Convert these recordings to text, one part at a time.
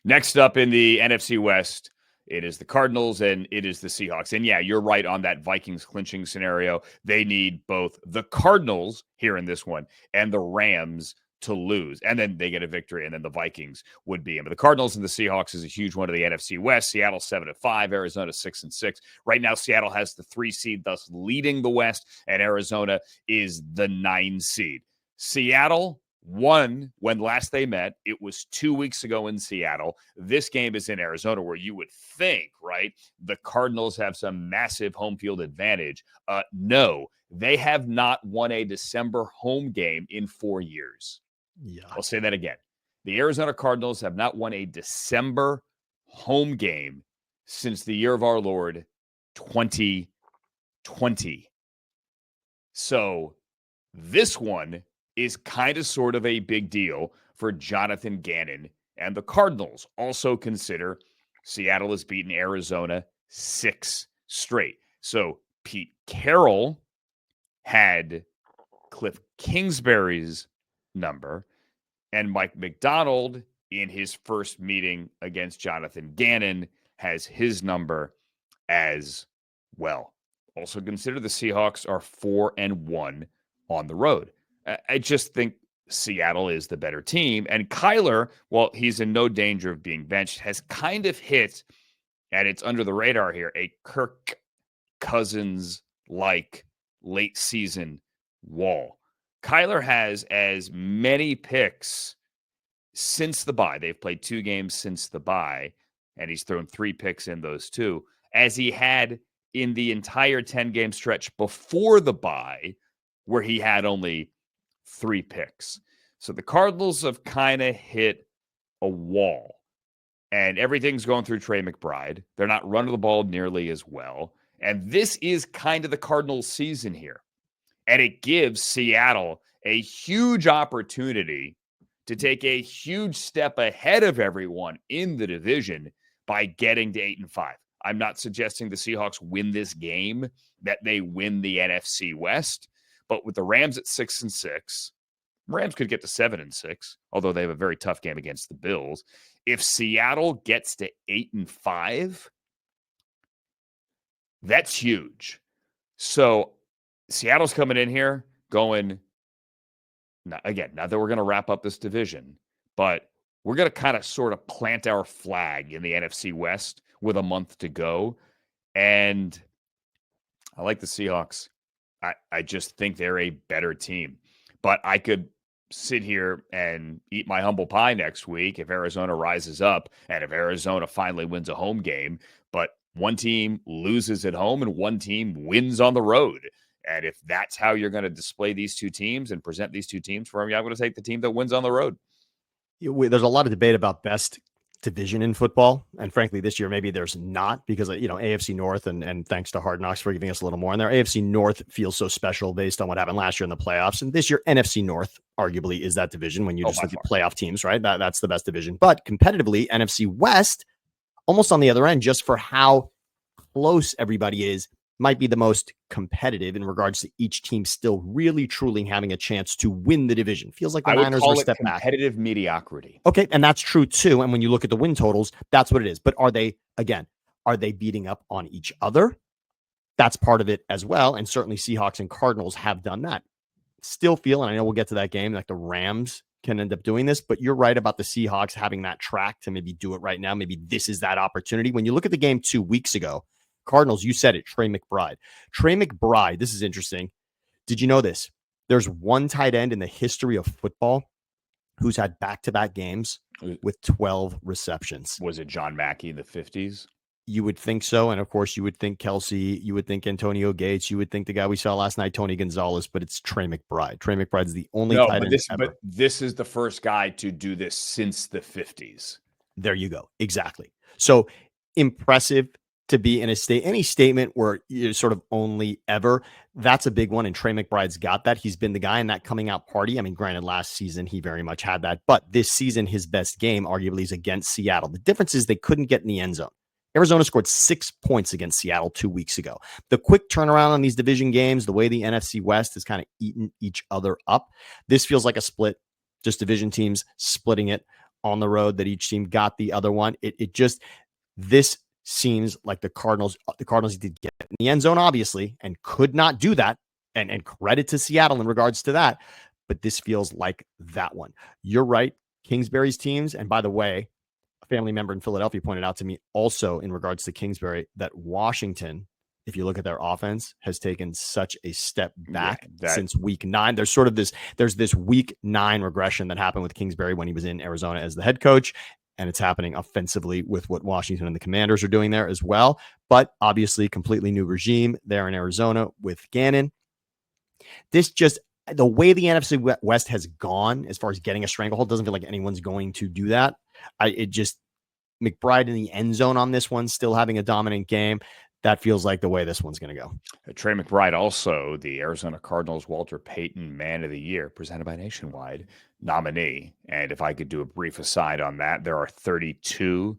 Next up in the NFC West, it is the Cardinals and it is the Seahawks. And yeah, you're right on that Vikings clinching scenario. They need both the Cardinals here in this one and the Rams to lose. And then they get a victory, and then the Vikings would be in. But the Cardinals and the Seahawks is a huge one of the NFC West. Seattle 7-5, Arizona 6-6. Right now, Seattle has the 3 seed, thus leading the West, and Arizona is the 9 seed. Seattle won when last they met. It was 2 weeks ago in Seattle. This game is in Arizona, where you would think, right, the Cardinals have some massive home field advantage. No, they have not won a December home game in 4 years. Yeah. I'll say that again. The Arizona Cardinals have not won a December home game since the year of our Lord, 2020. So this one is kind of sort of a big deal for Jonathan Gannon. And the Cardinals also consider Seattle has beaten Arizona 6 straight. So Pete Carroll had Cliff Kingsbury's number, and Mike McDonald in his first meeting against Jonathan Gannon has his number as well. Also consider the Seahawks are 4-1 on the road. I just think Seattle is the better team. And Kyler, while he's in no danger of being benched, has kind of hit, and it's under the radar here, a Kirk Cousins-like late season wall. Kyler has as many picks since the bye. They've played 2 games since the bye, and he's thrown 3 picks in those 2, as he had in the entire 10-game stretch before the bye, where he had only 3 picks. So the Cardinals have kind of hit a wall, and everything's going through Trey McBride. They're not running the ball nearly as well. And this is kind of the Cardinals' season here. And it gives Seattle a huge opportunity to take a huge step ahead of everyone in the division by getting to 8-5. I'm not suggesting the Seahawks win this game, that they win the NFC West. But with the Rams at 6-6, Rams could get to 7-6, although they have a very tough game against the Bills. If Seattle gets to 8-5, that's huge. So Seattle's coming in here going, not that we're going to wrap up this division, but we're going to kind of sort of plant our flag in the NFC West with a month to go. And I like the Seahawks. I just think they're a better team. But I could sit here and eat my humble pie next week if Arizona rises up and if Arizona finally wins a home game. But one team loses at home and one team wins on the road. And if that's how you're going to display these 2 teams and present these 2 teams for me, I'm going to take the team that wins on the road. There's a lot of debate about best division in football. And frankly, this year, maybe there's not, because, AFC North, and thanks to Hard Knocks for giving us a little more in there. AFC North feels so special based on what happened last year in the playoffs. And this year, NFC North arguably is that division when you just look at playoff teams, right? That's the best division. But competitively, NFC West, almost on the other end, just for how close everybody is, might be the most competitive in regards to each team still really, truly having a chance to win the division. Feels like the Niners were a step back. Competitive mediocrity. Okay, and that's true too. And when you look at the win totals, that's what it is. But are they beating up on each other? That's part of it as well. And certainly Seahawks and Cardinals have done that. Still feel, and I know we'll get to that game, like the Rams can end up doing this, but you're right about the Seahawks having that track to maybe do it right now. Maybe this is that opportunity. When you look at the game 2 weeks ago, Cardinals, you said it, Trey McBride. Trey McBride, this is interesting. Did you know this? There's one tight end in the history of football who's had back-to-back games with 12 receptions. Was it John Mackey in the 50s? You would think so. And of course, you would think Kelsey, you would think Antonio Gates, you would think the guy we saw last night, Tony Gonzalez, but it's Trey McBride. Trey McBride's the only tight end ever. But this is the first guy to do this since the 50s. There you go. Exactly. So impressive to be in any statement where you're sort of only ever, that's a big one. And Trey McBride's got that. He's been the guy in that coming out party. I mean, granted, last season, he very much had that, but this season, his best game arguably is against Seattle. The difference is they couldn't get in the end zone. Arizona scored 6 points against Seattle 2 weeks ago. The quick turnaround on these division games, the way the NFC West has kind of eaten each other up. This feels like a split, just division teams splitting it on the road that each team got the other one. It just, this seems like the Cardinals did get in the end zone, obviously, and could not do that. And credit to Seattle in regards to that. But this feels like that one. You're right. Kingsbury's teams, and by the way, a family member in Philadelphia pointed out to me also in regards to Kingsbury that Washington, if you look at their offense, has taken such a step back since week 9. There's sort of this week 9 regression that happened with Kingsbury when he was in Arizona as the head coach. And it's happening offensively with what Washington and the Commanders are doing there as well. But obviously, completely new regime there in Arizona with Gannon. This just, the way the NFC West has gone as far as getting a stranglehold, doesn't feel like anyone's going to do that. McBride in the end zone on this one, still having a dominant game. That feels like the way this one's going to go. Trey McBride, also the Arizona Cardinals Walter Payton Man of the Year, presented by Nationwide, nominee. And if I could do a brief aside on that, there are 32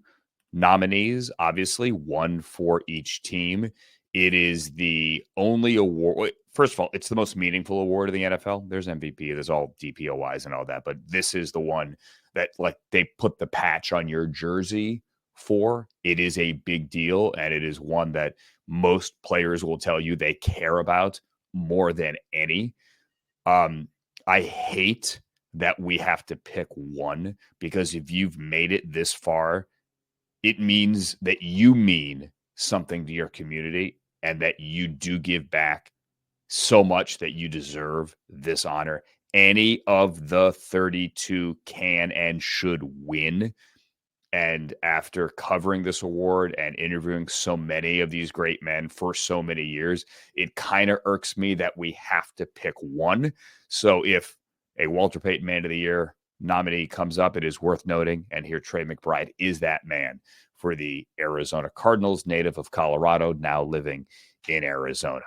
nominees, obviously, one for each team. It is the only award. First of all, it's the most meaningful award of the NFL. There's MVP, there's all DPOYs and all that, but this is the one that, like, they put the patch on your jersey for. It is a big deal, and it is one that most players will tell you they care about more than any. I hate that we have to pick one, because if you've made it this far, it means that you mean something to your community and that you do give back so much that you deserve this honor. Any of the 32 can and should win. And after covering this award and interviewing so many of these great men for so many years, it kind of irks me that we have to pick one. So if a Walter Payton Man of the Year nominee comes up, it is worth noting. And here, Trey McBride is that man for the Arizona Cardinals, native of Colorado, now living in Arizona.